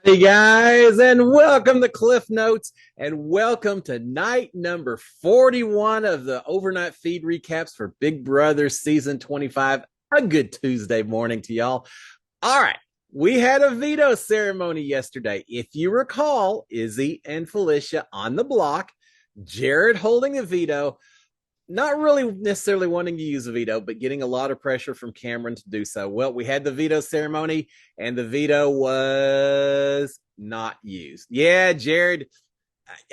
Hey guys, and welcome to Cliff Notes, and welcome to night number 41 of the overnight feed recaps for Big Brother season 25. A good Tuesday morning to y'all. All right, we had a veto ceremony yesterday. If you recall, Izzy and Felicia on the block, Jared holding the veto, not really necessarily wanting to use a veto, but getting a lot of pressure from Cameron to do so. Well, we had the veto ceremony, and the veto was not used. Yeah, Jared.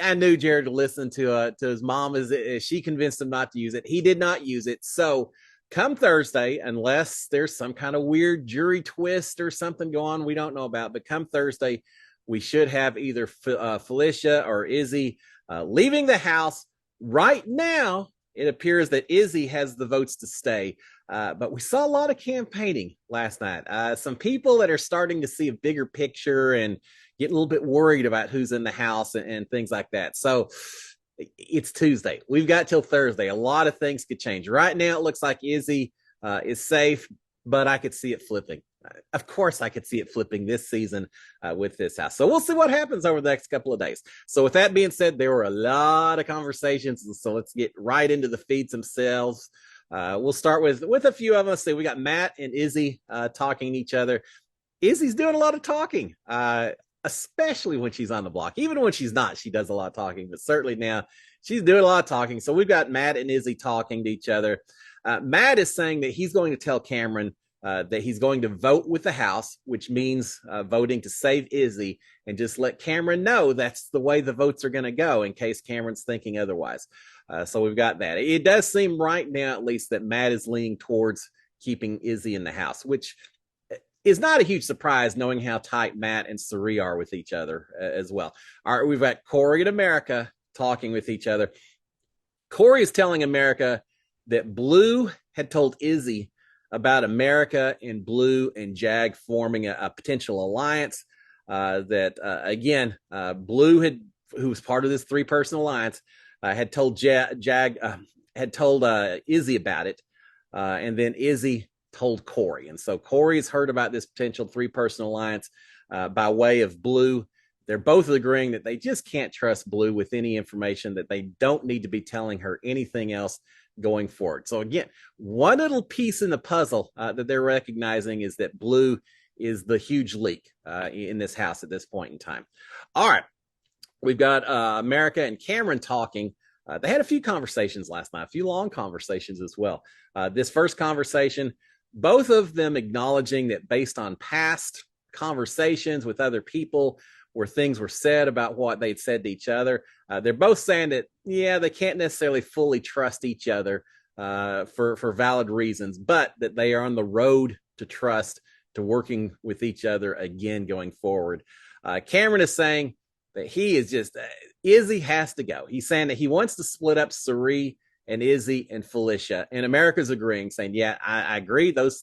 I knew Jared would listen to his mom as she convinced him not to use it. He did not use it. So come Thursday, unless there's some kind of weird jury twist or something going on we don't know about, but come Thursday, we should have either Felicia or Izzy leaving the house. Right now, it appears that Izzy has the votes to stay. But we saw a lot of campaigning last night. Some people that are starting to see a bigger picture and get a little bit worried about who's in the house and things like that. So it's Tuesday. We've got till Thursday. A lot of things could change. Right now, it looks like Izzy is safe, but I could see it flipping. Of course, I could see it flipping this season with this house. So we'll see what happens over the next couple of days. So with that being said, there were a lot of conversations. So let's get right into the feeds themselves. We'll start with a few of us. We got Matt and Izzy talking to each other. Izzy's doing a lot of talking, especially when she's on the block. Even when she's not, she does a lot of talking, but certainly now she's doing a lot of talking. So we've got Matt and Izzy talking to each other. Matt is saying that he's going to tell Cameron that he's going to vote with the House, which means voting to save Izzy, and just let Cameron know that's the way the votes are going to go in case Cameron's thinking otherwise. So we've got that. It does seem right now, at least, that Matt is leaning towards keeping Izzy in the house, which is not a huge surprise knowing how tight Matt and Cirie are with each other as well. All right, we've got Corey and America talking with each other. Corey is telling America that Blue had told Izzy about America and Blue and Jag forming a potential alliance. Again, Blue who was part of this three-person alliance, had told Jag had told Izzy about it, and then Izzy told Corey. And so Corey's heard about this potential three-person alliance by way of Blue. They're both agreeing that they just can't trust Blue with any information, that they don't need to be telling her anything else going forward. So again, one little piece in the puzzle that they're recognizing is that Blue is the huge leak in this house at this point in time. All right, we've got America and Cameron talking. They had a few conversations last night, a few long conversations as well. This first conversation, both of them acknowledging that based on past conversations with other people where things were said about what they'd said to each other, they're both saying that, yeah, they can't necessarily fully trust each other for valid reasons, but that they are on the road to trust, to working with each other again going forward. Cameron is saying that he is just, Izzy has to go. He's saying that he wants to split up Cirie and Izzy and Felicia, and America's agreeing, saying, yeah, I agree. Those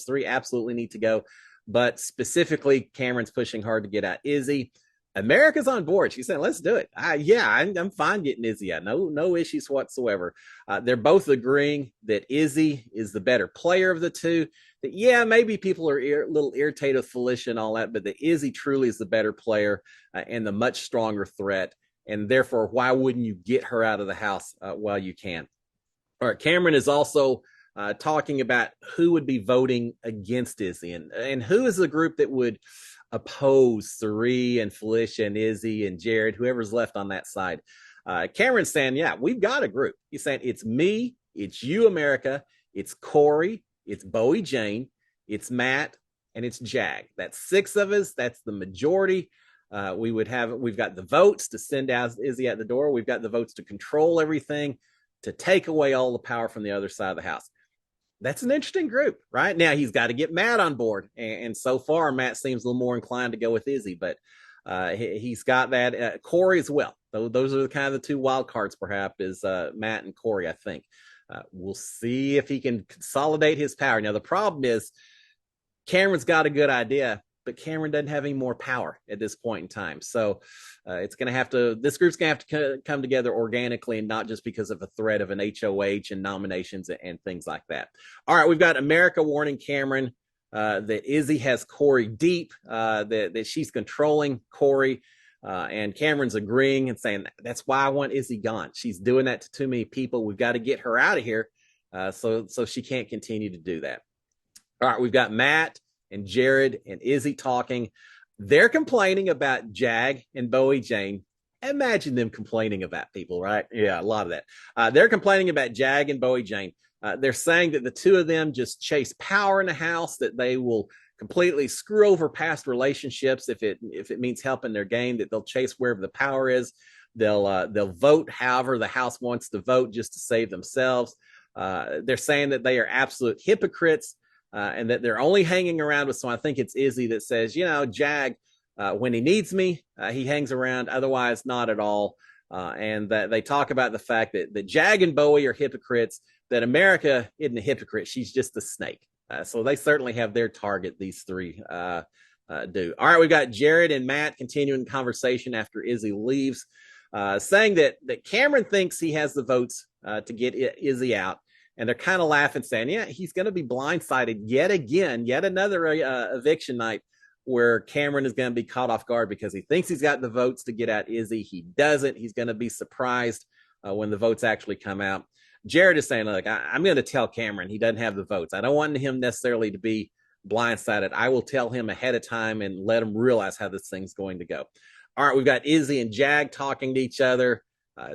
three absolutely need to go. But specifically, Cameron's pushing hard to get out Izzy. America's on board. She's saying, let's do it. I'm fine getting Izzy out. No issues whatsoever. They're both agreeing that Izzy is the better player of the two. That, yeah, maybe people are a little irritated with Felicia and all that, but that Izzy truly is the better player and the much stronger threat. And therefore, why wouldn't you get her out of the house while you can? All right, Cameron is also talking about who would be voting against Izzy, and who is the group that would oppose Cirie and Felicia and Izzy and Jared, whoever's left on that side. Cameron's saying, yeah, we've got a group. He's saying it's me, it's you, America, it's Corey, it's Bowie Jane, it's Matt, and it's Jag. That's six of us. That's the majority. We've got the votes to send out Izzy at the door. We've got the votes to control everything, to take away all the power from the other side of the house. That's an interesting group, right? Now he's got to get Matt on board, and so far Matt seems a little more inclined to go with Izzy, but he's got that. Corey as well. Those are kind of the two wild cards, perhaps, is Matt and Corey, I think. We'll see if he can consolidate his power. Now the problem is Cameron's got a good idea, but Cameron doesn't have any more power at this point in time. So this group's going to have to come together organically and not just because of a threat of an HOH and nominations and things like that. All right, we've got America warning Cameron that Izzy has Corey deep, that she's controlling Corey. And Cameron's agreeing and saying, that's why I want Izzy gone. She's doing that to too many people. We've got to get her out of here. So she can't continue to do that. All right, we've got Matt and Jared and Izzy talking. They're complaining about Jag and Bowie Jane. Imagine them complaining about people, right? Yeah, a lot of that. They're complaining about Jag and Bowie Jane. They're saying that the two of them just chase power in the house, that they will completely screw over past relationships if it means helping their game, that they'll chase wherever the power is. They'll vote however the house wants to vote just to save themselves. They're saying that they are absolute hypocrites, and that they're only hanging around with. So I think it's Izzy that says, Jag, when he needs me, he hangs around. Otherwise, not at all. And that they talk about the fact that Jag and Bowie are hypocrites, that America isn't a hypocrite. She's just a snake. So they certainly have their target, these three do. All right, we got Jared and Matt continuing conversation after Izzy leaves, saying that Cameron thinks he has the votes to get Izzy out. And they're kind of laughing, saying, yeah, he's going to be blindsided yet again, yet another eviction night where Cameron is going to be caught off guard because he thinks he's got the votes to get out Izzy. He doesn't. He's going to be surprised when the votes actually come out. Jared is saying, look, I'm going to tell Cameron he doesn't have the votes. I don't want him necessarily to be blindsided. I will tell him ahead of time and let him realize how this thing's going to go. All right, we've got Izzy and Jag talking to each other.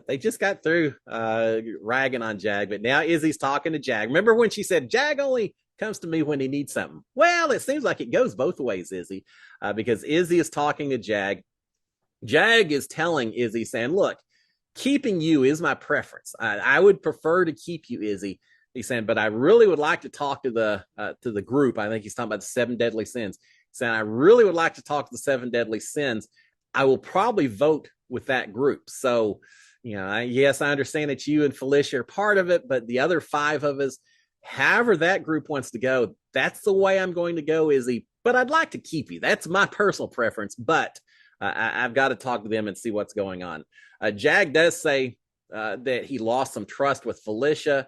They just got through ragging on Jag, but now Izzy's talking to Jag. Remember when she said, Jag only comes to me when he needs something? Well, it seems like it goes both ways, Izzy, because Izzy is talking to Jag. Jag is telling Izzy, saying, look, keeping you is my preference. I would prefer to keep you, Izzy. He's saying, but I really would like to talk to the group. I think he's talking about the 7 deadly sins. He's saying, I really would like to talk to the 7 deadly sins. I will probably vote with that group. So, yes, I understand that you and Felicia are part of it, but the other 5 of us, however that group wants to go, that's the way I'm going to go, Izzy. But I'd like to keep you. That's my personal preference, but I've got to talk to them and see what's going on. Jag does say that he lost some trust with Felicia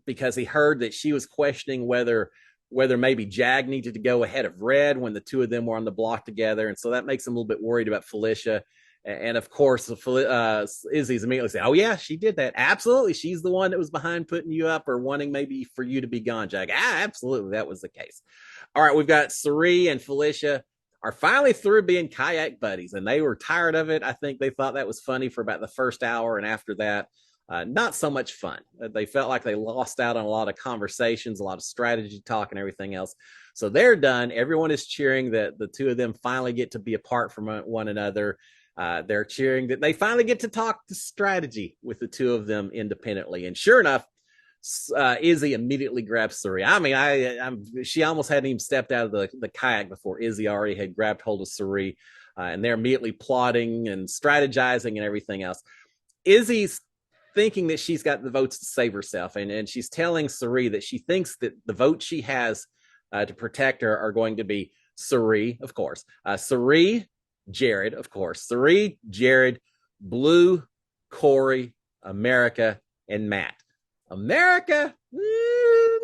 because he heard that she was questioning whether maybe Jag needed to go ahead of Red when the two of them were on the block together. And so that makes him a little bit worried about Felicia. And of course, Izzy's immediately saying, oh, yeah, she did that. Absolutely. She's the one that was behind putting you up or wanting maybe for you to be gone, Jag. Absolutely. That was the case. All right. We've got Cirie and Felicia are finally through being kayak buddies, and they were tired of it. I think they thought that was funny for about the first hour. And after that, not so much fun. They felt like they lost out on a lot of conversations, a lot of strategy talk and everything else. So they're done. Everyone is cheering that the two of them finally get to be apart from one another. They're cheering that they finally get to talk to strategy with the two of them independently. And sure enough, Izzy immediately grabs Cirie. I mean, she almost hadn't even stepped out of the kayak before Izzy already had grabbed hold of Cirie, and they're immediately plotting and strategizing and everything else. Izzy's thinking that she's got the votes to save herself, and she's telling Cirie that she thinks that the votes she has to protect her are going to be Cirie, of course, Cirie, Jared, of course, Cirie, Jared, Blue, Corey, America, and Matt. America,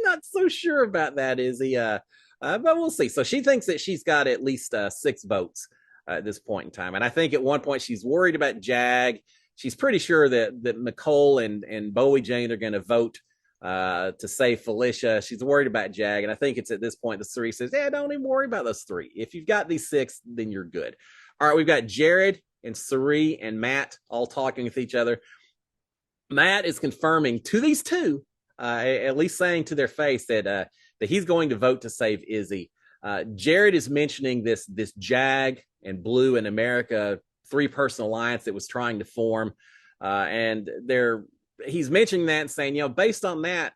not so sure about that, Izzy. But we'll see. So she thinks that she's got at least 6 votes at this point in time. And I think at one point she's worried about Jag. She's pretty sure that Nicole and Bowie Jane are going to vote to save Felicia. She's worried about Jag. And I think it's at this point that Cirie says, yeah, don't even worry about those 3. If you've got these 6, then you're good. All right, we've got Jared and Cirie and Matt all talking with each other. Matt is confirming to these two, at least saying to their face that he's going to vote to save Izzy. Jared is mentioning this Jag and Blue and America 3-person alliance that was trying to form, and he's mentioning that and saying, based on that,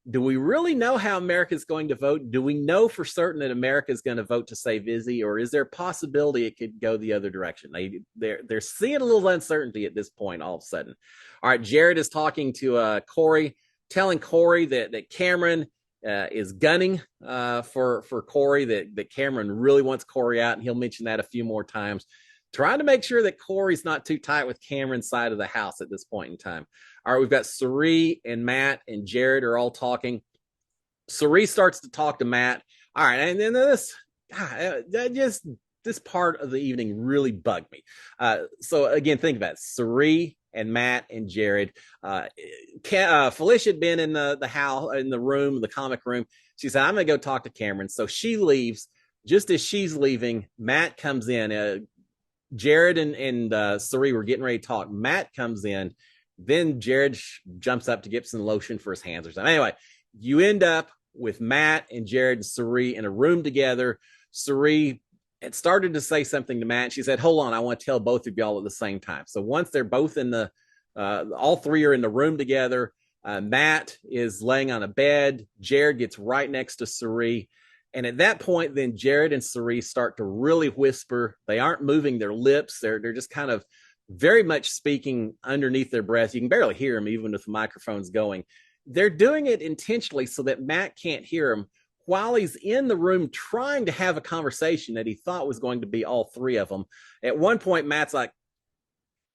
do we really know how America is going to vote? Do we know for certain that America is going to vote to save Izzy, or is there a possibility it could go the other direction? They're seeing a little uncertainty at this point all of a sudden. All right, Jared is talking to Corey, telling Corey that Cameron is gunning for Corey, that Cameron really wants Corey out, and he'll mention that a few more times, trying to make sure that Corey's not too tight with Cameron's side of the house at this point in time. All right, we've got Cirie and Matt and Jared are all talking. Cirie starts to talk to Matt All right, and then this part of the evening really bugged me. So again, think about it. Cirie and Matt and Jared. Felicia had been in the house, in the room, the comic room. She said, "I'm gonna go talk to Cameron." So she leaves. Just as she's leaving, Matt comes in. Jared and Cirie were getting ready to talk. Matt comes in. Then Jared jumps up to get some lotion for his hands or something. Anyway, you end up with Matt and Jared and Cirie in a room together. Cirie had started to say something to Matt. She said, "Hold on, I want to tell both of y'all at the same time." So once they're both in all three are in the room together. Matt is laying on a bed. Jared gets right next to Cirie. And at that point, then Jared and Cirie start to really whisper. They aren't moving their lips. They're just kind of very much speaking underneath their breath. You can barely hear them even if the microphone's going. They're doing it intentionally so that Matt can't hear them while he's in the room trying to have a conversation that he thought was going to be all three of them. At one point, Matt's like,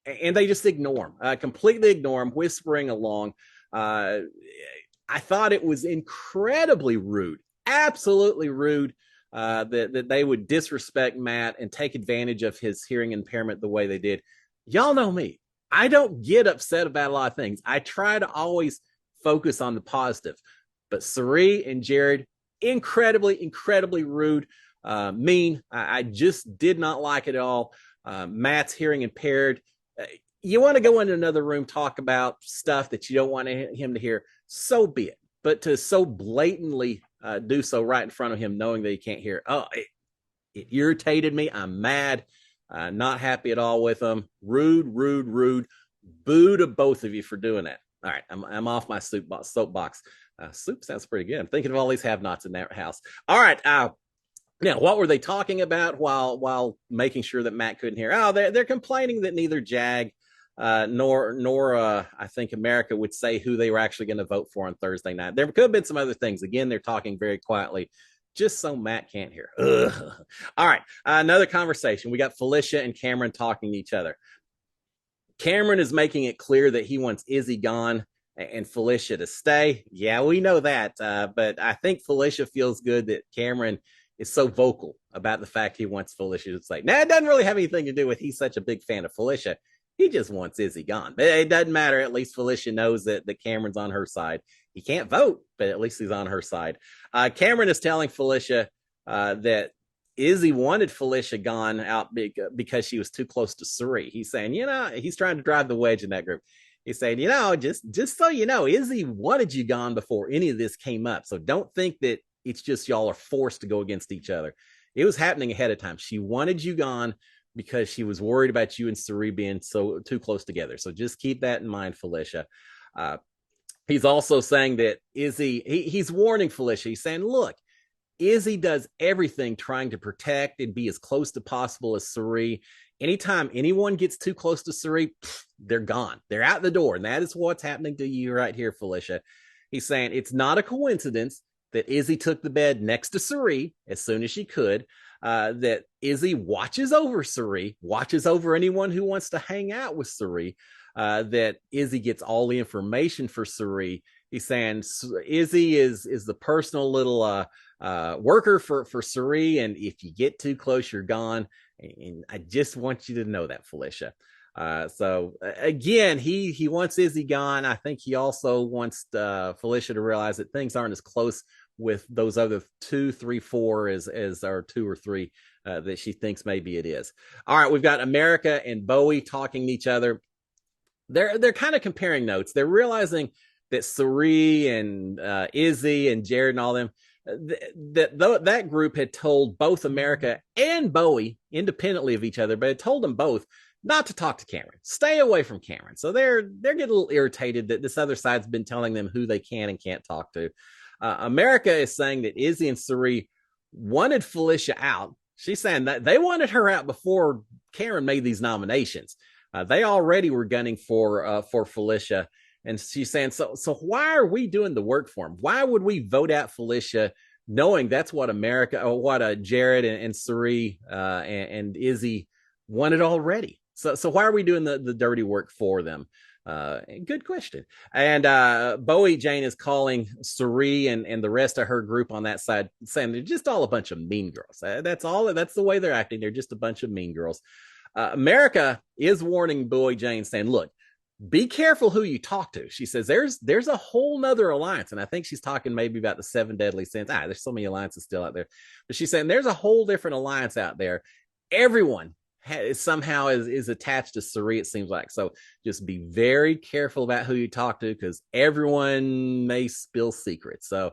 and they just ignore him, completely ignore him, whispering along. I thought it was incredibly rude, absolutely rude, that they would disrespect Matt and take advantage of his hearing impairment the way they did. Y'all know me. I don't get upset about a lot of things. I try to always focus on the positive. But Cirie and Jared, incredibly rude, mean. I just did not like it at all. Matt's hearing impaired. You want to go into another room, talk about stuff that you don't want him to hear, so be it. But to so blatantly do so right in front of him, knowing that he can't hear, it irritated me. I'm mad. Not happy at all with him. Rude. Boo to both of you for doing that. All right, I'm off my soapbox. Soup sounds pretty good. I'm thinking of all these have-nots in that house. All right. Now, what were they talking about while making sure that Matt couldn't hear? Oh, they're complaining that neither Jag nor I think America would say who they were actually going to vote for on Thursday night. There could have been some other things. Again, they're talking very quietly, just so Matt can't hear. Ugh. All right, another conversation. We got Felicia and Cameron talking to each other. Cameron is making it clear that he wants Izzy gone and Felicia to stay. Yeah, we know that, but I think Felicia feels good that Cameron is so vocal about the fact he wants Felicia to stay. Now, it doesn't really have anything to do with he's such a big fan of Felicia. He just wants Izzy gone. But it doesn't matter. At least Felicia knows that Cameron's on her side. He can't vote, but at least he's on her side. Cameron is telling Felicia that Izzy wanted Felicia gone out because she was too close to Cirie. He's saying, he's trying to drive the wedge in that group. He's saying, just so you know, Izzy wanted you gone before any of this came up. So don't think that it's just y'all are forced to go against each other. It was happening ahead of time. She wanted you gone because she was worried about you and Cirie being so too close together. So just keep that in mind, Felicia. He's also saying that Izzy, he's warning Felicia. He's saying, look, Izzy does everything trying to protect and be as close to possible as Cirie. Anytime anyone gets too close to Cirie, they're gone. They're out the door. And that is what's happening to you right here, Felicia. He's saying it's not a coincidence that Izzy took the bed next to Cirie as soon as she could, that Izzy watches over Cirie, watches over anyone who wants to hang out with Cirie, that Izzy gets all the information for Cirie. He's saying Izzy is the personal little worker for Cirie, and if you get too close, you're gone. And I just want you to know that, Felicia. So again, he wants Izzy gone. I think he also wants Felicia to realize that things aren't as close with those other 2, 3, 4 as our 2 or 3 that she thinks maybe it is. All right, we've got America and Bowie talking to each other. They're kind of comparing notes. They're realizing that Cirie and Izzy and Jared and all them, that group had told both America and Bowie independently of each other, but had told them both not to talk to Cameron, stay away from Cameron. So they're getting a little irritated that this other side's been telling them who they can and can't talk to. America is saying that Izzy and Cirie wanted Felicia out. She's saying that they wanted her out before Cameron made these nominations. They already were gunning for Felicia. And she's saying, so why are we doing the work for him? Why would we vote out Felicia knowing that's what America, or what Jared and Cirie and Izzy wanted already? So why are we doing the dirty work for them? Good question. And Bowie Jane is calling Cirie and the rest of her group on that side, saying they're just all a bunch of mean girls. That's all. That's the way they're acting. They're just a bunch of mean girls. America is warning Bowie Jane, saying, "Look, be careful who you talk to." She says there's a whole nother alliance, and I think she's talking maybe about the seven deadly sins. There's so many alliances still out there, but she's saying there's a whole different alliance out there. Everyone somehow is attached to Cirie, it seems like. So just be very careful about who you talk to, because everyone may spill secrets. So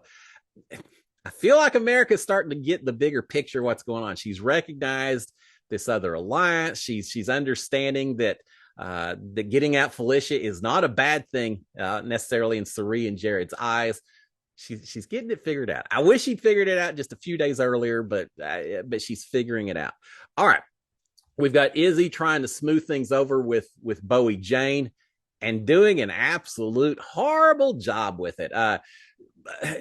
I feel like America's starting to get the bigger picture of what's going on. She's recognized this other alliance. She's understanding that that getting out Felicia is not a bad thing necessarily in Cirie and Jared's eyes. She's getting it figured out. I wish she'd figured it out just a few days earlier, but she's figuring it out. All right. We've got Izzy trying to smooth things over with Bowie Jane and doing an absolute horrible job with it.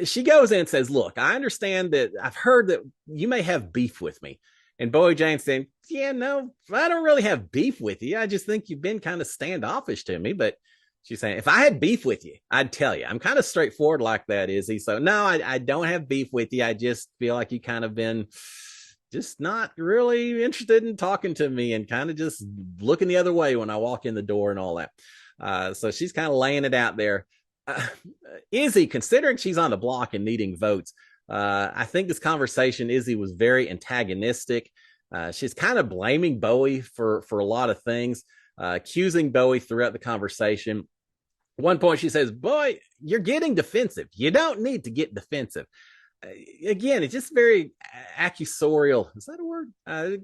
She goes in and says, "Look, I understand that I've heard that you may have beef with me." And Bowie Jane saying, "Yeah, no, I don't really have beef with you. I just think you've been kind of standoffish to me." But she's saying, "If I had beef with you, I'd tell you. I'm kind of straightforward like that, Izzy. So no, I don't have beef with you. I just feel like you kind of been just not really interested in talking to me and kind of just looking the other way when I walk in the door and all that." So she's kind of laying it out there. Izzy, considering she's on the block and needing votes, I think this conversation, Izzy was very antagonistic. She's kind of blaming Bowie for a lot of things, accusing Bowie throughout the conversation. At one point, she says, "Boy, you're getting defensive. You don't need to get defensive." Again, it's just very accusorial. Is that a word?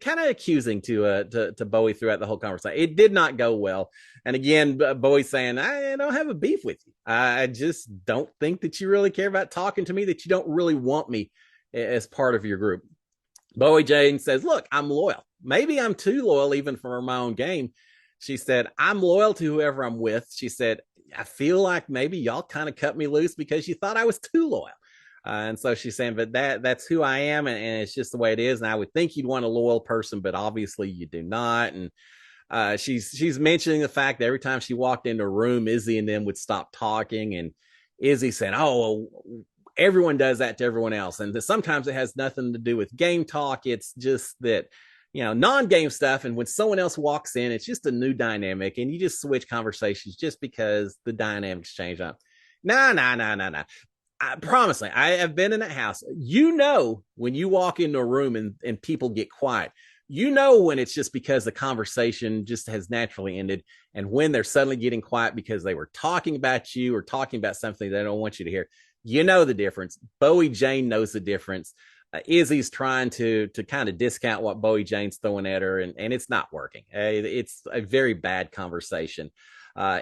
Kind of accusing to Bowie throughout the whole conversation. It did not go well. And again, Bowie's saying, "I don't have a beef with you. I just don't think that you really care about talking to me, that you don't really want me as part of your group." Bowie Jane says, "Look, I'm loyal. Maybe I'm too loyal even for my own game." She said, "I'm loyal to whoever I'm with." She said, "I feel like maybe y'all kind of cut me loose because you thought I was too loyal." And so she's saying, "But that's who I am, and it's just the way it is. And I would think you'd want a loyal person, but obviously you do not." And she's mentioning the fact that every time she walked into a room, Izzy and them would stop talking, and Izzy said, "Oh, well, everyone does that to everyone else, and sometimes it has nothing to do with game talk. It's just that." Non-game stuff. And when someone else walks in, it's just a new dynamic, and you just switch conversations just because the dynamics change up. Nah. I promise you, I have been in that house. When you walk into a room and people get quiet, when it's just because the conversation just has naturally ended, and when they're suddenly getting quiet because they were talking about you or talking about something they don't want you to hear. The difference. Bowie Jane knows the difference. Izzy's trying to kind of discount what Bowie Jane's throwing at her, and it's not working. It's a very bad conversation.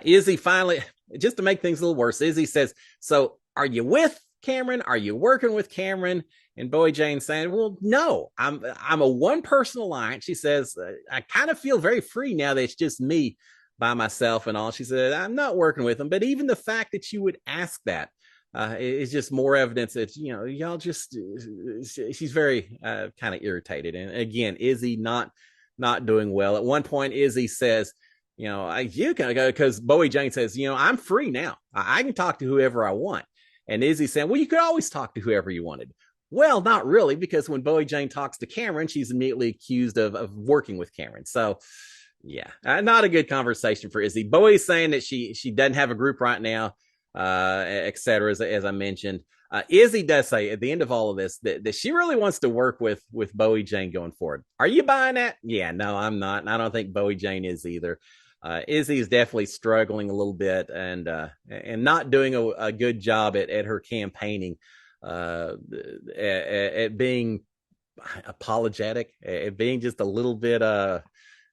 Izzy finally, just to make things a little worse, Izzy says, "So are you with Cameron? Are you working with Cameron?" And Bowie Jane saying, "Well, no, I'm a one-person alliance." She says, "I kind of feel very free now that it's just me by myself and all." She said, "I'm not working with him." But even the fact that you would ask that is just more evidence that, y'all just, she's very kind of irritated. And again, Izzy not doing well. At one point, Izzy says, "You can go," because Bowie Jane says, "I'm free now. I can talk to whoever I want." And Izzy saying, "Well, you could always talk to whoever you wanted." Well, not really, because when Bowie Jane talks to Cameron, she's immediately accused of working with Cameron. So, yeah, not a good conversation for Izzy. Bowie's saying that she doesn't have a group right now, et cetera, as I mentioned. Izzy does say at the end of all of this that she really wants to work with Bowie Jane going forward. Are you buying that? Yeah, no, I'm not. And I don't think Bowie Jane is either. Izzy is definitely struggling a little bit and not doing a good job at her campaigning, at being apologetic, at being just a little bit, I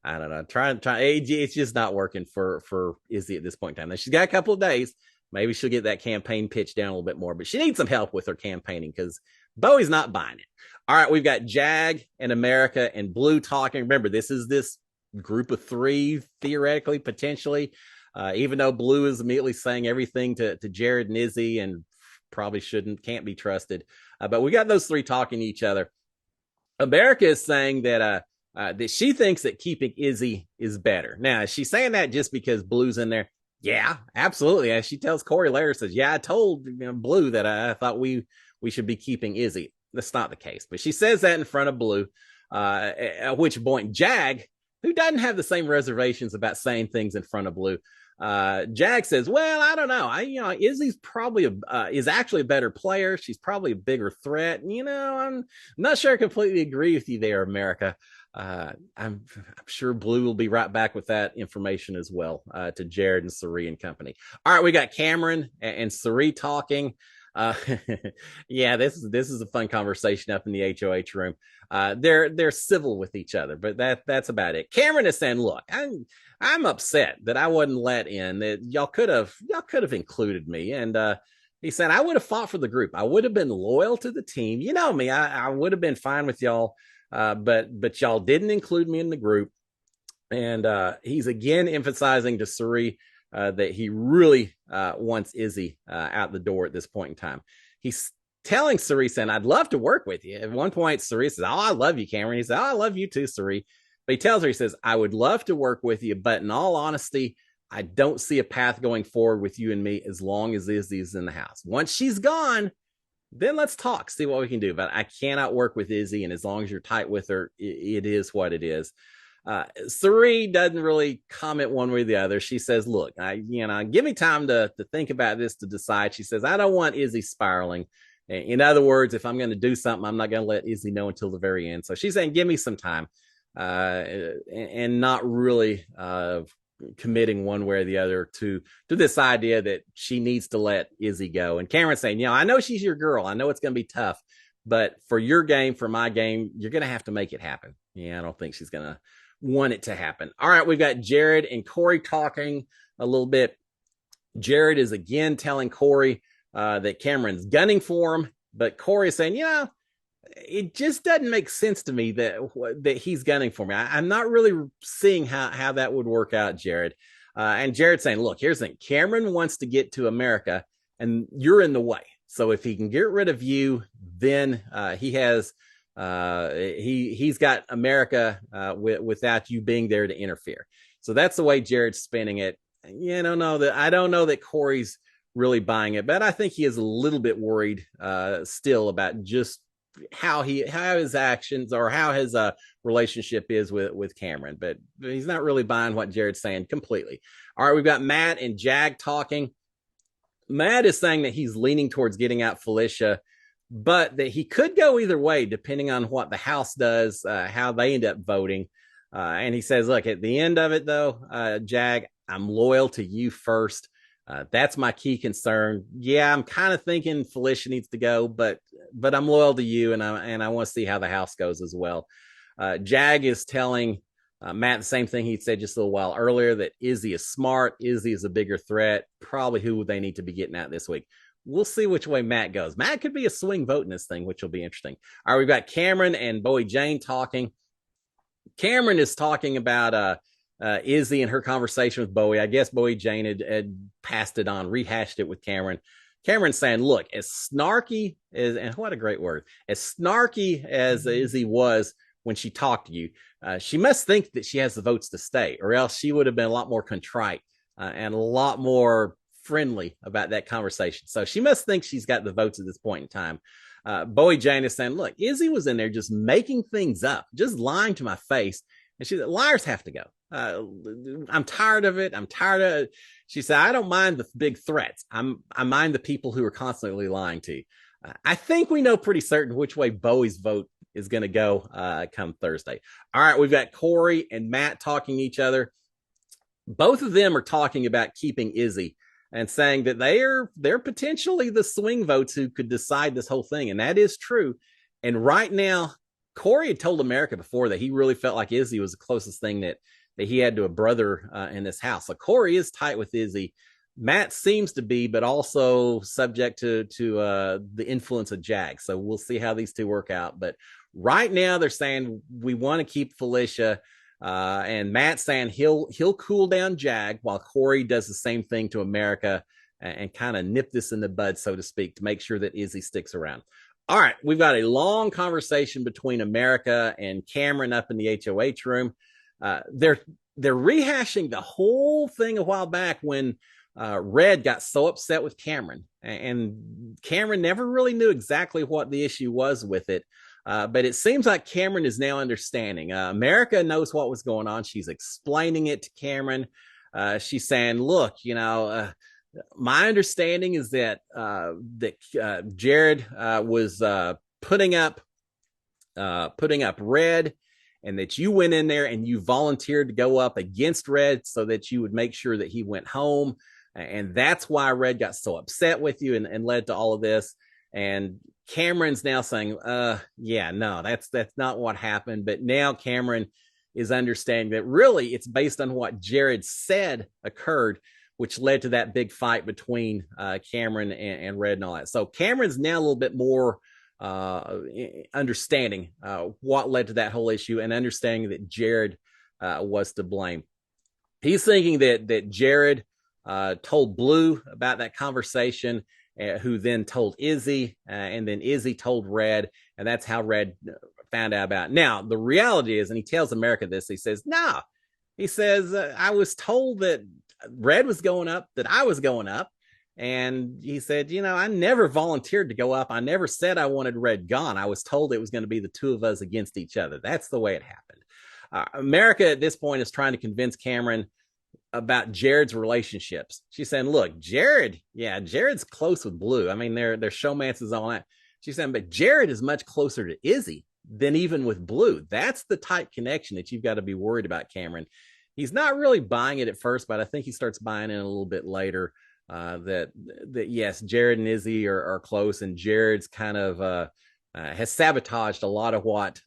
don't know, trying. It's just not working for Izzy at this point in time. Now, she's got a couple of days. Maybe she'll get that campaign pitched down a little bit more, but she needs some help with her campaigning because Bowie's not buying it. All right, we've got Jag and America and Blue talking. Remember, this is this group of three, theoretically, potentially, even though Blue is immediately saying everything to Jared and Izzy and probably can't be trusted. But we got those three talking to each other. America is saying that she thinks that keeping Izzy is better. Now, she's saying that just because Blue's in there? Yeah, absolutely. And she tells Corey later, says, "Yeah, I told Blue that I thought we should be keeping Izzy." That's not the case, but she says that in front of Blue. At which point, Jag, who doesn't have the same reservations about saying things in front of Blue, Jag says, "Well, I don't know. Izzy's probably is actually a better player. She's probably a bigger threat. I'm not sure I completely agree with you there, America." I'm sure Blue will be right back with that information as well to Jared and Cirie and company. All right, we got Cameron and Cirie talking. Uh, yeah, this is a fun conversation up in the HOH room. They're civil with each other, but that's about it. Cameron is saying, "Look, I'm upset that I wasn't let in. That y'all could have included me." And he said, "I would have fought for the group. I would have been loyal to the team. You know me. I would have been fine with y'all." But y'all didn't include me in the group, and he's again emphasizing to Cirie that he really wants Izzy out the door at this point in time. He's telling Cirie, saying, "I'd love to work with you." At one point, Cirie says, "Oh, I love you, Cameron." He says, "Oh, I love you too, Cirie." But he tells her, he says, "I would love to work with you, but in all honesty, I don't see a path going forward with you and me as long as Izzy's in the house. Once she's gone, then let's talk, see what we can do. But I cannot work with Izzy, and as long as you're tight with her, it is what it is." Cirie doesn't really comment one way or the other. She says, "Look, give me time to think about this, to decide." She says, "I don't want Izzy spiraling. In other words, if I'm going to do something, I'm not going to let Izzy know until the very end." So she's saying, "Give me some time," and not really committing one way or the other to this idea that she needs to let Izzy go. And Cameron's saying, "I know she's your girl. I know it's going to be tough, but for your game, for my game, you're going to have to make it happen." Yeah, I don't think she's going to want it to happen. All right, we've got Jared and Corey talking a little bit. Jared is again telling Corey that Cameron's gunning for him, but Corey is saying, "It just doesn't make sense to me that he's gunning for me. I'm not really seeing how that would work out, Jared." And Jared's saying, "Look, here's the thing. Cameron wants to get to America, and you're in the way. So if he can get rid of you, then he's got America without you being there to interfere." So that's the way Jared's spinning it. I don't know that Corey's really buying it, but I think he is a little bit worried still about just how his actions, or how his relationship is with Cameron, but he's not really buying what Jared's saying completely. All right, we've got Matt and Jag talking. Matt is saying that he's leaning towards getting out Felicia, but that he could go either way depending on what the House does, how they end up voting. And he says, "Look, at the end of it, though, Jag, I'm loyal to you first. That's my key concern. Yeah, I'm kind of thinking Felicia needs to go, but I'm loyal to you, and I want to see how the House goes as well." Jag is telling Matt the same thing he said just a little while earlier, that Izzy is smart, Izzy is a bigger threat, probably who they need to be getting at this week. We'll see which way Matt goes. Matt could be a swing vote in this thing, which will be interesting. All right, we've got Cameron and Bowie Jane talking. Cameron is talking about Izzy and her conversation with Bowie. I guess Bowie Jane had passed it on, rehashed it with Cameron. Cameron's saying, "Look, as snarky as," and what a great word, "as snarky as Izzy was when she talked to you, she must think that she has the votes to stay, or else she would have been a lot more contrite and a lot more friendly about that conversation. So she must think she's got the votes at this point in time." Bowie Jane is saying, "Look, Izzy was in there just making things up, just lying to my face." And she said, "Liars have to go. I'm tired of it. She said, "I don't mind the big threats. I mind the people who are constantly lying to you." I think we know pretty certain which way Bowie's vote is going to go come Thursday. All right, we've got Corey and Matt talking to each other. Both of them are talking about keeping Izzy and saying that they're potentially the swing votes who could decide this whole thing, and that is true. And right now, Corey had told America before that he really felt like Izzy was the closest thing that he had to a brother in this house. So Corey is tight with Izzy. Matt seems to be, but also subject to the influence of Jag. So we'll see how these two work out. But right now, they're saying we want to keep Felicia, and Matt's saying he'll cool down Jag, while Corey does the same thing to America and kind of nip this in the bud, so to speak, to make sure that Izzy sticks around. All right, we've got a long conversation between America and Cameron up in the HOH room. They're rehashing the whole thing a while back when Red got so upset with Cameron, and Cameron never really knew exactly what the issue was with it. But it seems like Cameron is now understanding. America knows what was going on. She's explaining it to Cameron. She's saying, "Look, my understanding is that Jared was putting up Red, and that you went in there and you volunteered to go up against Red so that you would make sure that he went home, and that's why Red got so upset with you and led to all of this." And Cameron's now saying, yeah, no, that's not what happened. But now Cameron is understanding that really it's based on what Jared said occurred, which led to that big fight between Cameron and Red and all that. So Cameron's now a little bit more understanding what led to that whole issue, and understanding that Jared was to blame. He's thinking that Jared told Blue about that conversation, who then told Izzy, and then Izzy told Red, and that's how Red found out about it. Now, the reality is, and he tells America this, he says, no, he says, I was told that Red was going up, that I was going up. And he said, I never volunteered to go up. I never said I wanted Red gone. I was told it was going to be the two of us against each other. That's the way it happened. America at this point is trying to convince Cameron about Jared's relationships. She's saying, look, Jared's close with Blue. I mean, they're showmances on that. She's saying, but Jared is much closer to Izzy than even with Blue. That's the type connection that you've got to be worried about, Cameron. He's not really buying it at first, but I think he starts buying it a little bit later. That yes, Jared and Izzy are close, and Jared's kind of has sabotaged a lot of what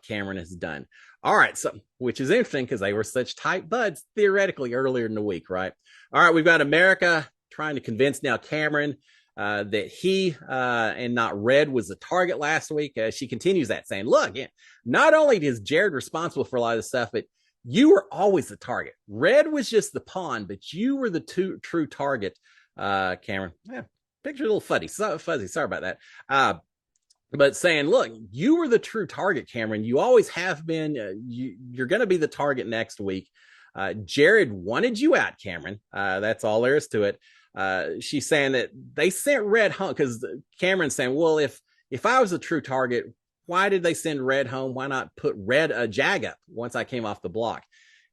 Cameron has done. All right, so which is interesting because they were such tight buds theoretically earlier in the week, right? All right, we've got America trying to convince now Cameron that he and not Red was the target last week. She continues that, saying, look, not only is Jared responsible for a lot of this stuff, but you were always the target. Red was just the pawn, but you were the true target, Cameron. Yeah, picture a little fuzzy. Sorry about that. But saying, look, you were the true target, Cameron. You always have been. You're going to be the target next week. Jared wanted you out, Cameron. That's all there is to it. She's saying that they sent Red home because Cameron's saying, well, if I was a true target, why did they send Red home? Why not put Red a jag up once I came off the block?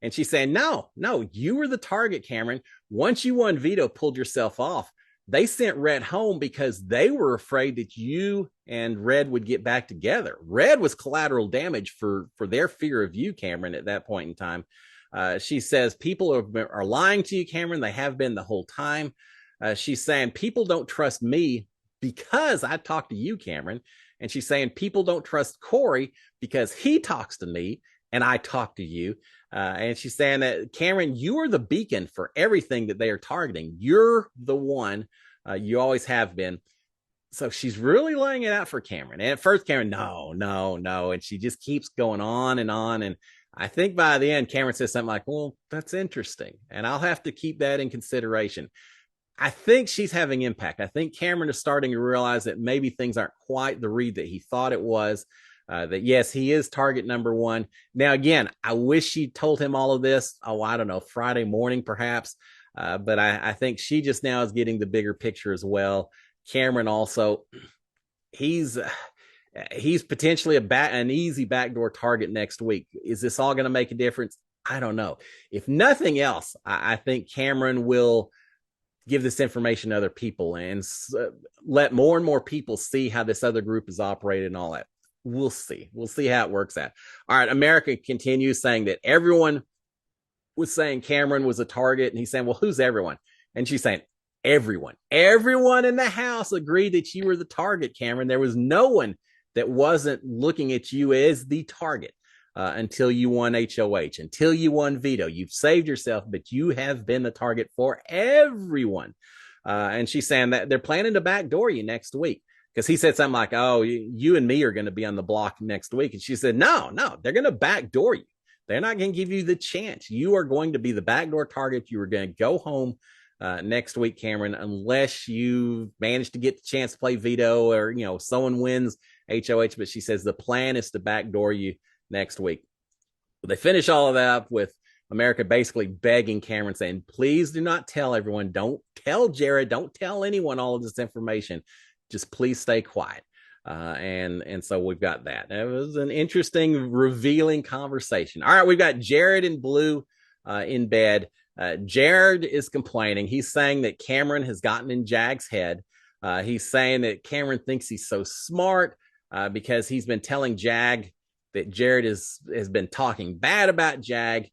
And she's saying, no, you were the target, Cameron. Once you won veto, pulled yourself off, they sent Red home because they were afraid that you and Red would get back together. Red was collateral damage for their fear of you, Cameron, at that point in time. She says, people are lying to you, Cameron. They have been the whole time. She's saying, people don't trust me because I talked to you, Cameron. And she's saying people don't trust Corey because he talks to me and I talk to you. And she's saying that, Cameron, you are the beacon for everything that they are targeting. You're the one. You always have been. So she's really laying it out for Cameron. And at first, Cameron, no. And she just keeps going on. And I think by the end, Cameron says something like, well, that's interesting. And I'll have to keep that in consideration. I think she's having impact. I think Cameron is starting to realize that maybe things aren't quite the read that he thought it was. That yes, he is target number one. Now, again, I wish she told him all of this. Oh, I don't know, Friday morning, perhaps. But I think she just now is getting the bigger picture as well. Cameron also, he's potentially an easy backdoor target next week. Is this all going to make a difference? I don't know. If nothing else, I think Cameron will give this information to other people and let more and more people see how this other group is operated and all that. We'll see how it works out. All right, America continues saying that everyone was saying Cameron was a target, and he's saying, well, who's everyone? And she's saying, everyone in the house agreed that you were the target, Cameron. There was no one that wasn't looking at you as the target until you won HOH, until you won veto. You've saved yourself, but you have been the target for everyone. And she's saying that they're planning to backdoor you next week, because he said something like, oh, you and me are going to be on the block next week. And she said, no, they're going to backdoor you. They're not going to give you the chance. You are going to be the backdoor target. You are going to go home next week, Cameron, unless you manage to get the chance to play veto, or, someone wins HOH. But she says the plan is to backdoor you next week. They finish all of that up with America basically begging Cameron, saying, please do not tell everyone. Don't tell Jared. Don't tell anyone all of this information. Just please stay quiet. And so we've got that. It was an interesting, revealing conversation. All right, we've got Jared and Blue in bed. Jared is complaining. He's saying that Cameron has gotten in Jag's head. He's saying that Cameron thinks he's so smart because he's been telling Jag that Jared has been talking bad about Jag.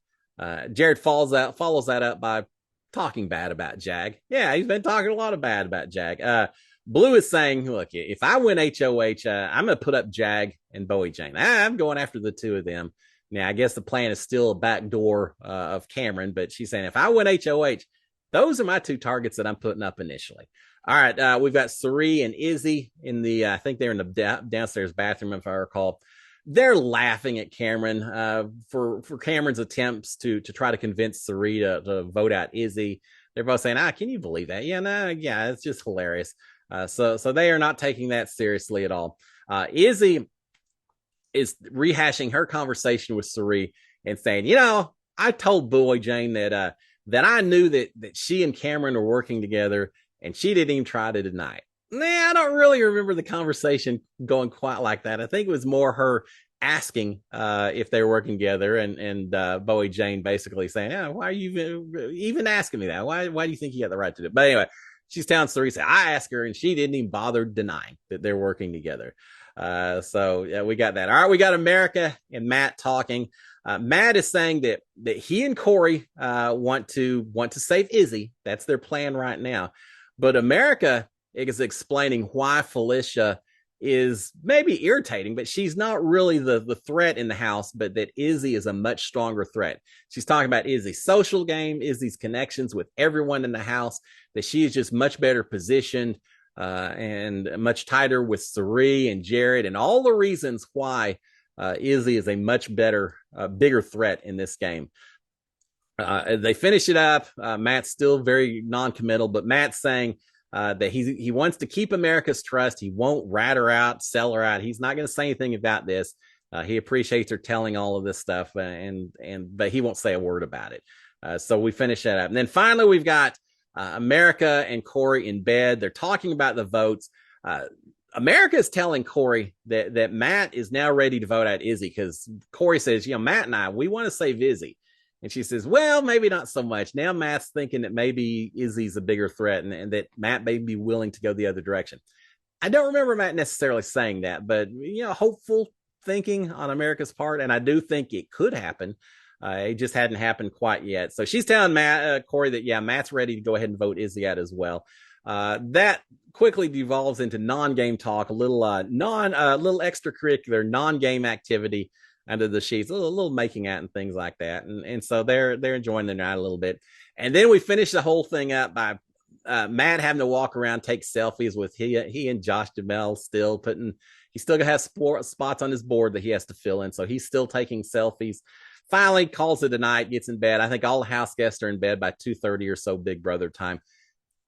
Jared follows that up by talking bad about Jag. Yeah, he's been talking a lot of bad about Jag. Blue is saying, look, if I win HOH, I'm going to put up Jag and Bowie Jane. I'm going after the two of them. Now, I guess the plan is still a backdoor of Cameron, but she's saying if I win HOH, those are my two targets that I'm putting up initially. All right, we've got Cirie and Izzy in the, I think they're in the downstairs bathroom, if I recall. They're laughing at Cameron for Cameron's attempts to try to convince Cirie to vote out Izzy. They're both saying, can you believe that? Yeah, no, yeah, it's just hilarious. So they are not taking that seriously at all. Izzy is rehashing her conversation with Cirie and saying, I told Bowie Jane that I knew that she and Cameron were working together, and she didn't even try to deny it. Nah, I don't really remember the conversation going quite like that. I think it was more her asking if they were working together, and Bowie Jane basically saying, why are you even asking me that? Why do you think you got the right to do it? But anyway, she's telling Cirie, I asked her, and she didn't even bother denying that they're working together. So yeah, we got that. All right, we got America and Matt talking. Matt is saying that he and Corey want to save Izzy. That's their plan right now. But America is explaining why Felicia is maybe irritating, but she's not really the threat in the house, but that Izzy is a much stronger threat. She's talking about Izzy's social game, Izzy's connections with everyone in the house, that she is just much better positioned and much tighter with Cirie and Jared, and all the reasons why Izzy is a much better, bigger threat in this game. They finish it up. Matt's still very non-committal, but Matt's saying that he wants to keep America's trust. He won't rat her out, sell her out. He's not going to say anything about this. He appreciates her telling all of this stuff, but he won't say a word about it. So we finish that up. And then finally, we've got America and Corey in bed. They're talking about the votes. America is telling Corey that Matt is now ready to vote out Izzy, because Corey says, Matt and I, we want to save Izzy. And she says, well, maybe not so much. Now Matt's thinking that maybe Izzy's a bigger threat, and that Matt may be willing to go the other direction. I don't remember Matt necessarily saying that, but, hopeful thinking on America's part. And I do think it could happen. It just hadn't happened quite yet. So she's telling Corey that, Matt's ready to go ahead and vote Izzy out as well. That quickly devolves into non-game talk, a little extracurricular non-game activity under the sheets, a little making out and things like that. And so they're enjoying the night a little bit. And then we finish the whole thing up by Matt having to walk around, take selfies with he and Josh Duhamel he still has spots on his board that he has to fill in. So he's still taking selfies. Finally calls it a night, gets in bed. I think all the house guests are in bed by 2:30 or so, Big Brother time.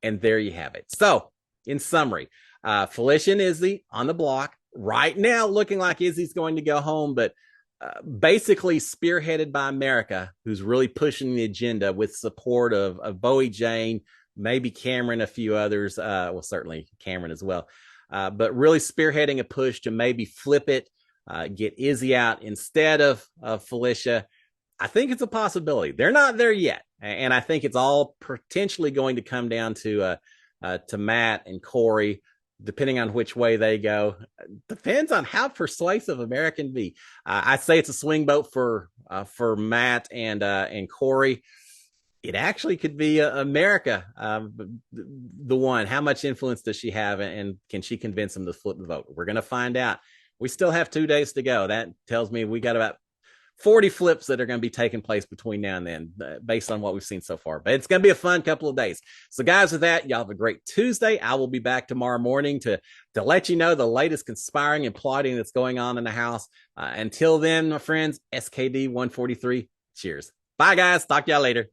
And there you have it. So in summary, Felicia and Izzy on the block right now, looking like Izzy's going to go home, but basically spearheaded by America, who's really pushing the agenda with support of Bowie Jane, maybe Cameron, a few others. Well, certainly Cameron as well. But really spearheading a push to maybe flip it, get Izzy out instead of Felicia. I think it's a possibility. They're not there yet. And I think it's all potentially going to come down to Matt and Corey, depending on which way they go. Depends on how persuasive America can be. I'd say it's a swing vote for Matt and Corey. It actually could be America, the one. How much influence does she have, and can she convince them to flip the vote? We're going to find out. We still have 2 days to go. That tells me we got about 40 flips that are going to be taking place between now and then, based on what we've seen so far. But it's going to be a fun couple of days. So guys, with that, y'all have a great Tuesday. I will be back tomorrow morning to let you know the latest conspiring and plotting that's going on in the house. Until then, my friends, SKD 143, cheers. Bye guys. Talk to y'all later.